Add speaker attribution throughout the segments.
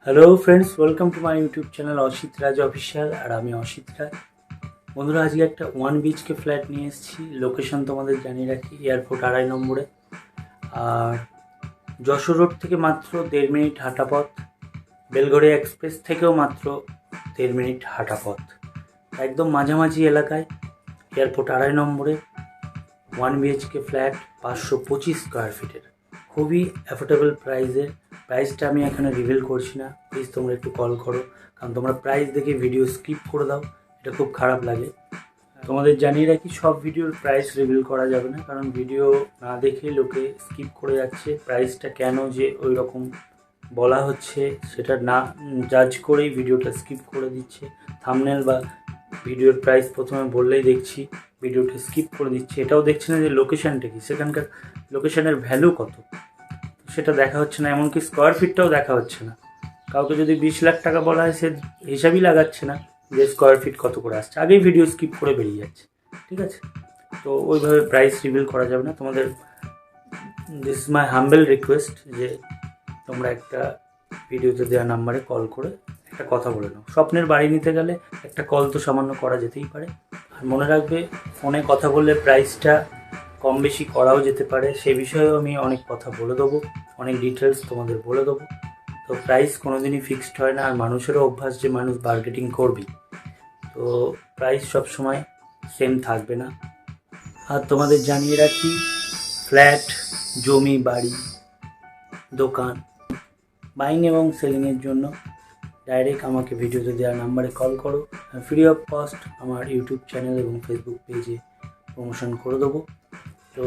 Speaker 1: Hello friends, welcome to my YouTube channel Asit Raj official. আর আমি অসিত রাজ। বন্ধুরা, আজকে একটা 1 BHK ফ্ল্যাট নিয়ে এসেছি। লোকেশন তোমাদের জানিয়ে রাখি, এয়ারপোর্ট 2.5 নম্বরে। আর যশোর রোড থেকে মাত্র 1.5 মিনিট হাঁটা পথ, বেলঘড়িয়া এক্সপ্রেস থেকেও মাত্র 1.5 মিনিট হাঁটা পথ, একদম মাঝামাঝি এলাকায়, এয়ারপোর্ট 2.5 নম্বরে 1 BHK ফ্ল্যাট, 525 স্কোয়ার ফিটের, খুবই অ্যাফোর্ডেবল প্রাইসের। প্রাইসটা আমি এখানে রিভিল করছি না, প্লিজ তোমরা একটু কল করো, কারণ তোমরা প্রাইস দেখে ভিডিও স্কিপ করে দাও, এটা খুব খারাপ লাগে। তোমাদের জানিয়ে রাখি, সব ভিডিওর প্রাইস রিভিল করা যাবে না, কারণ ভিডিও না দেখে লোকে স্কিপ করে যাচ্ছে। প্রাইসটা কেন যে ওই রকম বলা হচ্ছে সেটা না জাজ করেই ভিডিওটা স্কিপ করে দিচ্ছে। থাম্বনেল বা ভিডিওর প্রাইস প্রথমে বললেই দেখছি ভিডিওটা স্কিপ করে দিচ্ছে, এটাও দেখছি না যে লোকেশানটা কি, সেখানকার লোকেশানের ভ্যালু কত, সেটা দেখা হচ্ছে না। এমনকি স্কোয়ার ফিটটাও দেখা হচ্ছে না। কাউকে যদি 20 লাখ টাকা বলা হয়, সে হিসাবই লাগাচ্ছে না যে স্কোয়ার ফিট কত করে আসছে, আগেই ভিডিও স্কিপ করে বেরিয়ে যাচ্ছে। ঠিক আছে, তো ওইভাবে প্রাইস রিভিল করা যাবে না। তোমাদের this is my humble request যে তোমরা একটা ভিডিওতে দেওয়া নাম্বারে কল করে একটা কথা বলে নাও। স্বপ্নের বাড়ি নিতে গেলে একটা কল তো সামান্য করা যেতেই পারে। আর মনে রাখবে, ফোনে কথা বললে প্রাইসটা কম বেশি করাও যেতে পারে, সে বিষয়েও আমি অনেক কথা বলে দেবো, অনেক ডিটেলস তোমাদের বলে দেবো। তো প্রাইস কোনো দিনই ফিক্সড হয় না, আর মানুষেরও অভ্যাস যে মানুষ বার্গেটিং করবি, তো প্রাইস সবসময় সেম থাকবে না। আর তোমাদের জানিয়ে রাখি, ফ্ল্যাট, জমি, বাড়ি, দোকান বাইং এবং সেলিংয়ের জন্য ডাইরেক্ট আমাকে ভিডিওতে দেওয়া নাম্বারে কল করো। ফ্রি অফ কস্ট আমার ইউটিউব চ্যানেল এবং ফেসবুক পেজে প্রমোশন করে দেবো। তো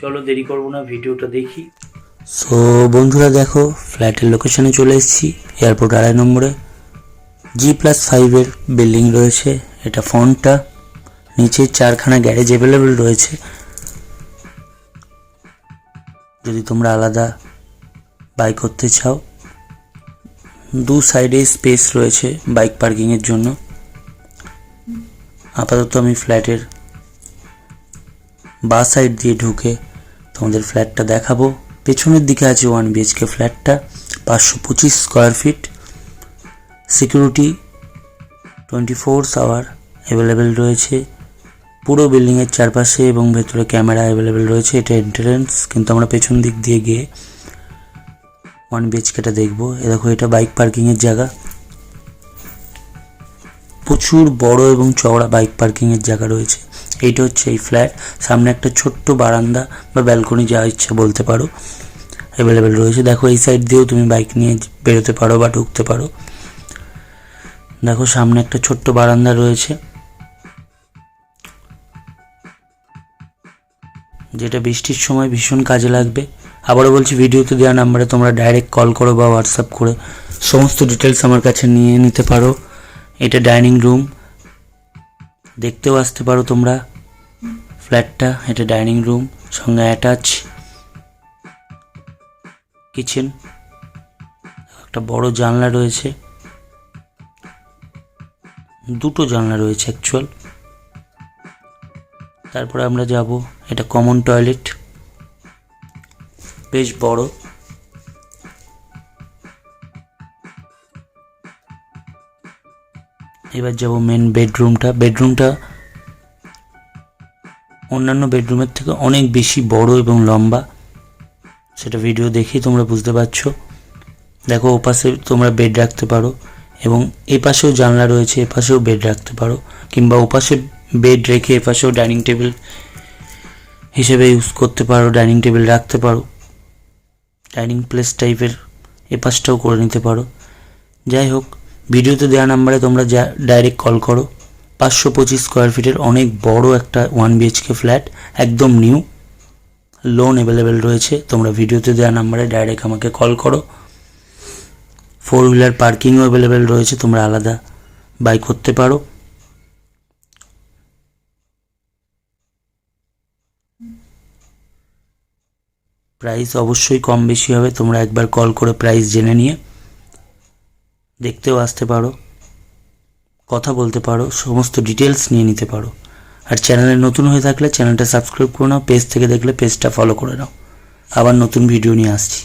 Speaker 1: চলো দেরি করবো না, ভিডিওটা দেখি। সো বন্ধুরা দেখো, ফ্ল্যাটের লোকেশনে চলে এসেছি, এয়ারপোর্ট 2.5 নম্বরে, G+5 বিল্ডিং রয়েছে। এটা ফ্রন্টটা, নিচে 4খানা গ্যারেজ অ্যাভেলেবেল রয়েছে। যদি তোমরা আলাদা বাইক করতে চাও, 2 সাইডে স্পেস রয়েছে বাইক পার্কিংয়ের জন্য। আপাতত আমি ফ্ল্যাটের বা সাইড দিয়ে ঢুকে তোমাদের ফ্ল্যাটটা দেখাবো। পেছনের দিকে আছে 1 BHK ফ্ল্যাটটা, 525 square feet. Security 24 hour available রয়েছে পুরো বিল্ডিংয়ের চারপাশে, এবং ভেতরে ক্যামেরা অ্যাভেলেবেল রয়েছে। এটা এন্ট্রান্স, কিন্তু আমরা পেছন দিক দিয়ে গিয়ে 1 BHKটা দেখবো। এ দেখো, এটা বাইক পার্কিংয়ের জায়গা, প্রচুর বড় এবং চওড়া বাইক পার্কিংয়ের জায়গা রয়েছে। এইটা হচ্ছে এই ফ্ল্যাট। সামনে একটা ছোট্ট বারান্দা বা ব্যালকনি, যা ইচ্ছা বলতে পারো, অ্যাভেলেবেল রয়েছে। দেখো, এই সাইড দিয়েও তুমি বাইক নিয়ে বেরোতে পারো বা ঢুকতে পারো। দেখো, সামনে একটা ছোট্ট বারান্দা রয়েছে, যেটা বৃষ্টির সময় ভীষণ কাজে লাগবে। আবারও বলছি, ভিডিওতে দেওয়া নাম্বারে তোমরা ডাইরেক্ট কল করো বা হোয়াটসঅ্যাপ করে সমস্ত ডিটেলস আমার কাছে নিয়ে নিতে পারো। এটা ডাইনিং রুম, দেখতেও আসতে পারো তোমরা ফ্ল্যাটটা। এটা ডাইনিং রুম, সঙ্গে অ্যাটাচ কিচেন, একটা বড় জানলা রয়েছে, 2টো জানলা রয়েছে অ্যাকচুয়াল। তারপরে আমরা যাব, এটা কমন টয়লেট, বেশ বড়। এবার যাব মেন বেডরুমটা অন্যান্য বেডরুমের থেকে অনেক বেশি বড় এবং লম্বা, সেটা ভিডিও দেখেই তোমরা বুঝতে পারছো। দেখো, ওপাশে তোমরা বেড রাখতে পারো, এবং এই পাশেও জানলা রয়েছে, এ পাশেও বেড রাখতে পারো, কিংবা ওপাশে বেড রেখে এপাশেও ডাইনিং টেবিল হিসেবে ইউজ করতে পারো, ডাইনিং টেবিল রাখতে পারো, ডাইনিং প্লেস টাইপের এপাশটাও করে নিতে পারো। যাই হোক, ভিডিওতে দেওয়া নাম্বারে তোমরা ডাইরেক্ট কল করো। 525 স্কোয়ার ফিটের অনেক বড় একটা 1 BHK ফ্ল্যাট, একদম নিউ, লোন অ্যাভেলেবেল রয়েছে। তোমরা ভিডিওতে দেওয়া নাম্বারে ডাইরেক্ট আমাকে কল করো। 4 হুইলার পার্কিংও অ্যাভেলেবেল রয়েছে, তোমরা আলাদা বাইক করতে পারো। প্রাইস অবশ্যই কম বেশি হবে, তোমরা একবার কল করে প্রাইস জেনে নিয়ে দেখতেও আসতে পারো, কথা বলতে পারো, সমস্ত ডিটেলস নিয়ে নিতে পারো। আর চ্যানেলে নতুন হয়ে থাকলে চ্যানেলটা সাবস্ক্রাইব করে নাও, পেজ থেকে দেখলে পেজটা ফলো করে নাও। আবার নতুন ভিডিও নিয়ে আসছি।